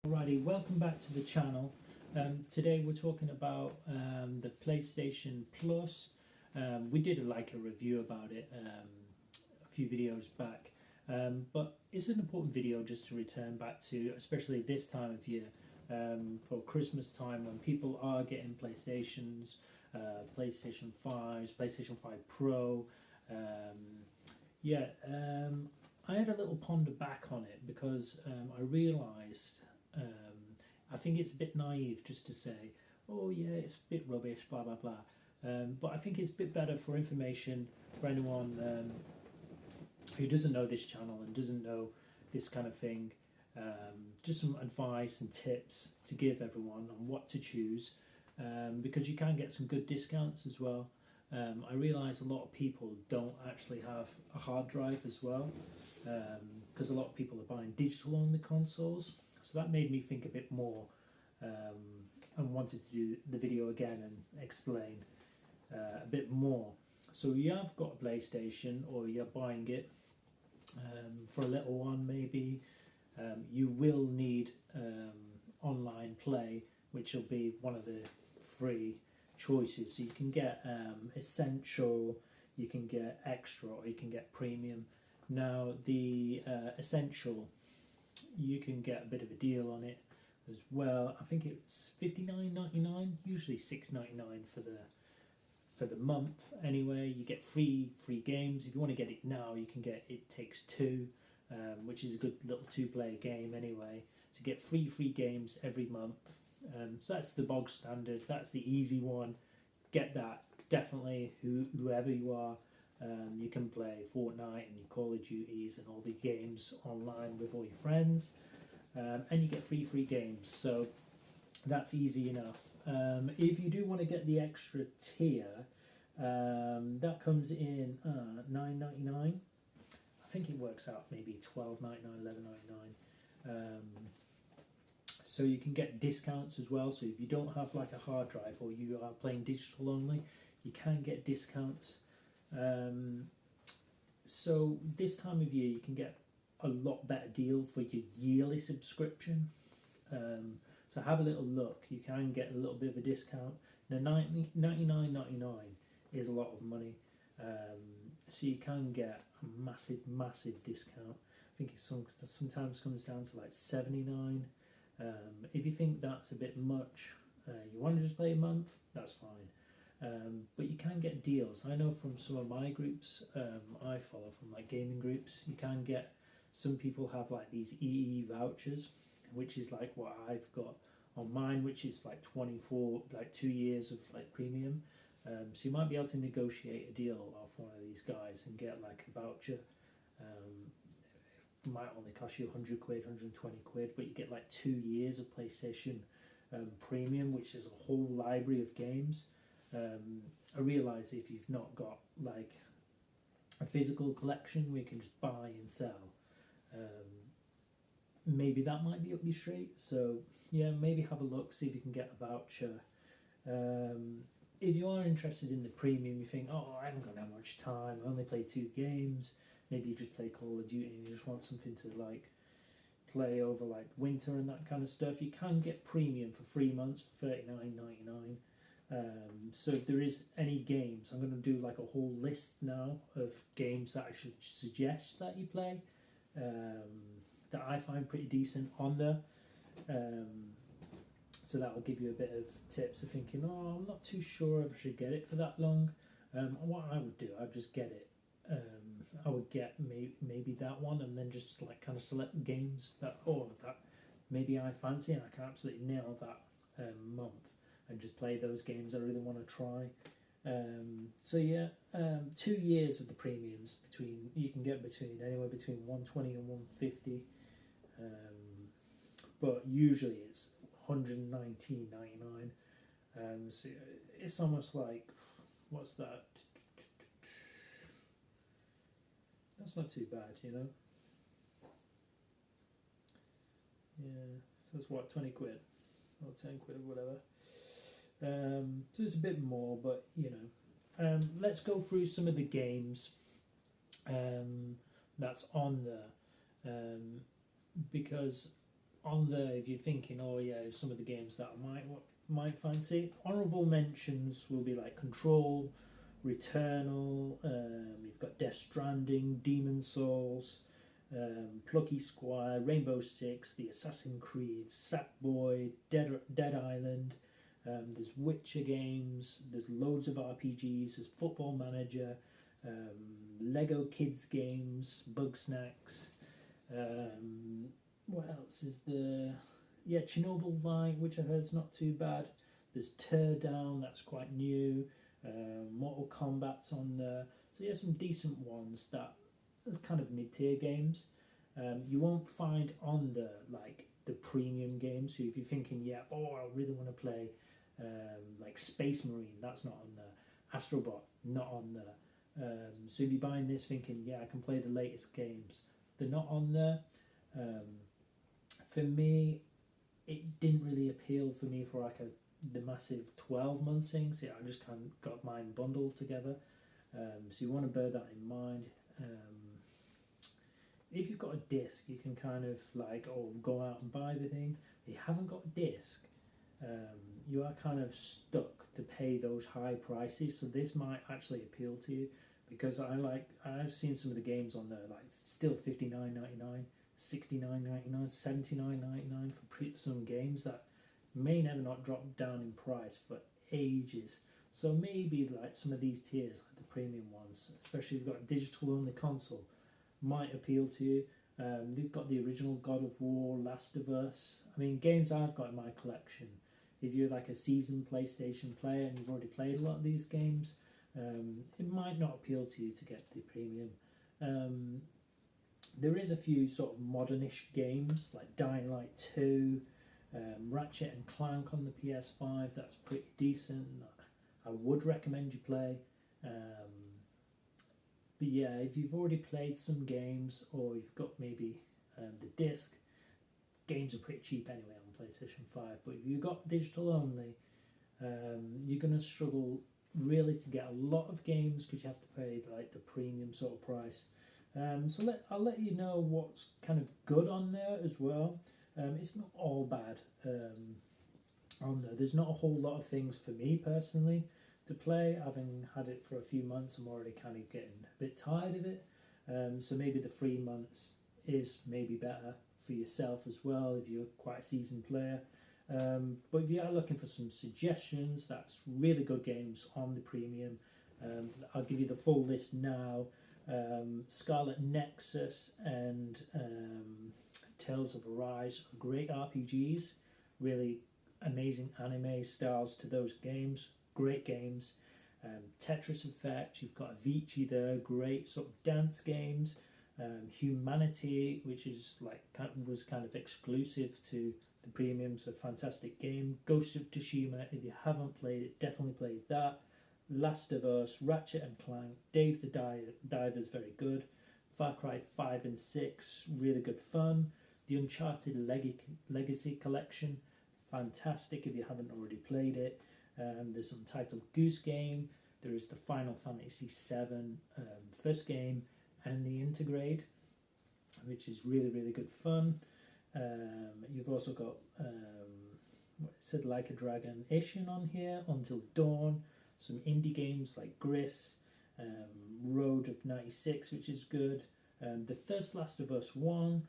Alrighty, welcome back to the channel. Today we're talking about the PlayStation Plus. We did a review about it a few videos back, but it's an important video just to return back to, especially this time of year, for Christmas time when people are getting PlayStations, PlayStation 5s, PlayStation 5 Pro. I had a little ponder back on it because I realised I think it's a bit naive just to say, oh yeah, it's a bit rubbish, blah blah blah. But I think it's a bit better for information for anyone who doesn't know this channel and doesn't know this kind of thing. Just some advice and tips to give everyone on what to choose, because you can get some good discounts as well. I realise a lot of people don't actually have a hard drive as well, because a lot of people are buying digital only consoles. So that made me think a bit more, and wanted to do the video again and explain a bit more. So you have got a PlayStation or you're buying it for a little one maybe. You will need online play, which will be one of the free choices. So you can get essential, you can get extra, or you can get premium. Now the essential, you can get a bit of a deal on it as well. I think it's $59.99, usually $6.99 for the month. Anyway, you get free games. If you want to get it now, you can get It Takes Two, which is a good little two-player game anyway. So you get free games every month. So that's the bog standard. That's the easy one. Get that definitely. Whoever you are. You can play Fortnite and your Call of Duties and all the games online with all your friends, and you get free games, so that's easy enough. If you do want to get the extra tier, that comes in $9.99. I think it works out maybe $12.99, $11.99. So you can get discounts as well. So if you don't have like a hard drive or you are playing digital only, you can get discounts. So this time of year you can get a lot better deal for your yearly subscription. So have a little look. You can get a little bit of a discount. Now $99.99 is a lot of money, so you can get a massive discount. I think it sometimes comes down to like $79. If you think that's a bit much, you want to just play a month, that's fine. But you can get deals. I know from some of my groups, I follow from like gaming groups, you can get, some people have like these EE vouchers, which is like what I've got on mine, which is like 24, like 2 years of like premium. So you might be able to negotiate a deal off one of these guys and get like a voucher. It might only cost you 100 quid, 120 quid, but you get like 2 years of PlayStation premium, which is a whole library of games. I realise if you've not got like a physical collection where you can just buy and sell, maybe that might be up your street. So yeah, maybe have a look, see if you can get a voucher. If you are interested in the premium, you think, oh, I haven't got that much time, I only play 2 games, maybe you just play Call of Duty and you just want something to like play over like winter and that kind of stuff, you can get premium for 3 months for $39.99. So if there is any games, I'm going to do like a whole list now of games that I should suggest that you play, that I find pretty decent on there. So that will give you a bit of tips of thinking, oh, I'm not too sure if I should get it for that long. What I would do, I'd just get it. I would get maybe that one, and then just like kind of select games that maybe I fancy and I can absolutely nail that month, and just play those games I really want to try. So yeah, 2 years of the premiums, you can get anywhere between $120 and $150, but usually it's $119.99. So it's almost like, what's that? That's not too bad, you know. Yeah, so it's what, 20 quid or 10 quid or whatever. So it's a bit more, but you know. Let's go through some of the games that's on there, because on there, if you're thinking, oh yeah, some of the games that I might fancy, honourable mentions will be like Control, Returnal. You've got Death Stranding, Demon Souls, Plucky Squire, Rainbow Six, the Assassin's Creed, Sackboy, Dead Island. There's Witcher games. There's loads of RPGs. There's Football Manager, Lego Kids games, Bug Snacks. What else is there? Yeah, Chernobyl Light, which I heard's not too bad. There's Teardown, that's quite new. Mortal Kombat's on there. So yeah, some decent ones that are kind of mid-tier games. You won't find on there like the premium games. So if you're thinking, yeah, I really want to play like Space Marine, that's not on there. Astrobot, not on there. So if you're buying this thinking, yeah, I can play the latest games, they're not on there. For me, it didn't really appeal for me for like the massive 12-month thing. So yeah, I just kind of got mine bundled together. So you want to bear that in mind. If you've got a disc, you can kind of like go out and buy the thing. If you haven't got a disc, you are kind of stuck to pay those high prices. So this might actually appeal to you, because I've seen some of the games on there like still $59.99, $69.99, $79.99 for some games that may never not drop down in price for ages. So maybe like some of these tiers, like the premium ones, especially if you've got a digital only console, might appeal to you. They've got the original God of War, Last of Us. I mean, games I've got in my collection. If you're like a seasoned PlayStation player and you've already played a lot of these games, it might not appeal to you to get the premium. There is a few sort of modernish games like Dying Light 2, Ratchet and Clank on the PS5. That's pretty decent. I would recommend you play. But yeah, if you've already played some games, or you've got maybe the disc, games are pretty cheap anyway on PlayStation 5. But if you've got digital only, you're going to struggle really to get a lot of games, because you have to pay like the premium sort of price. So I'll let you know what's kind of good on there as well. It's not all bad on there. There's not a whole lot of things for me personally to play. Having had it for a few months, I'm already kind of getting a bit tired of it. So maybe the 3 months is maybe better for yourself as well if you're quite a seasoned player. But if you are looking for some suggestions, that's really good games on the premium. I'll give you the full list now. Scarlet Nexus and Tales of Arise are great RPGs, really amazing anime styles to those games, great games. Tetris Effect, you've got Avicii there, great sort of dance games. Humanity, which is was kind of exclusive to the premium, so fantastic game. Ghost of Tsushima, if you haven't played it, definitely play that. Last of Us, Ratchet and Clank, Dave the Diver's very good. Far Cry 5 and 6, really good fun. The Uncharted Legacy Collection, fantastic if you haven't already played it. There's Untitled Goose Game. There is the Final Fantasy VII first game, and the Intergrade, which is really, really good fun. You've also got said Like a Dragon Ishin on here, Until Dawn. Some indie games like Gris, Road of 96, which is good. The first Last of Us 1,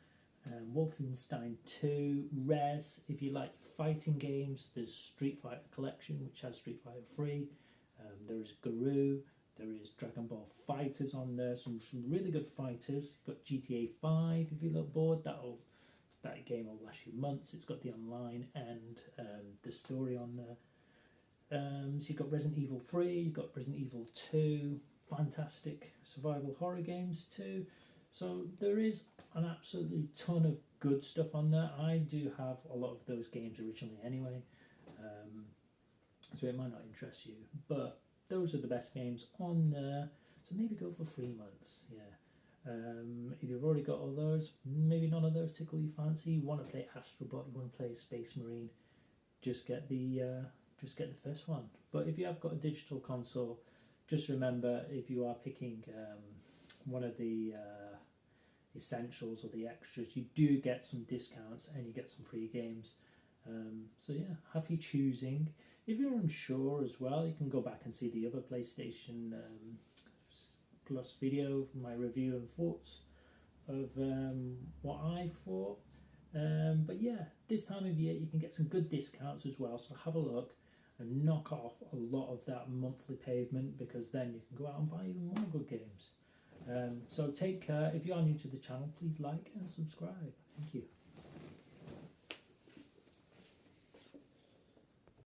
Wolfenstein 2, Res. If you like fighting games, there's Street Fighter Collection, which has Street Fighter 3. There is Garou. There is Dragon Ball Fighters on there. Some really good fighters. You've got GTA 5 if you look bored. That game will last you months. It's got the online and the story on there. So you've got Resident Evil 3, you've got Resident Evil 2, fantastic survival horror games too. So there is an absolutely ton of good stuff on there. I do have a lot of those games originally anyway, so it might not interest you, but those are the best games on there. So maybe go for 3 months, yeah. If you've already got all those, maybe none of those tickle your fancy, you want to play Astrobot, you want to play Space Marine, just get the first one. But if you have got a digital console, just remember, if you are picking one of the essentials or the extras, you do get some discounts and you get some free games. So yeah, happy choosing. If you're unsure as well, you can go back and see the other PlayStation Plus video, my review and thoughts of what I thought. But yeah, this time of year you can get some good discounts as well, so have a look and knock off a lot of that monthly payment, because then you can go out and buy even more good games. So take care. If you are new to the channel, please like and subscribe. Thank you.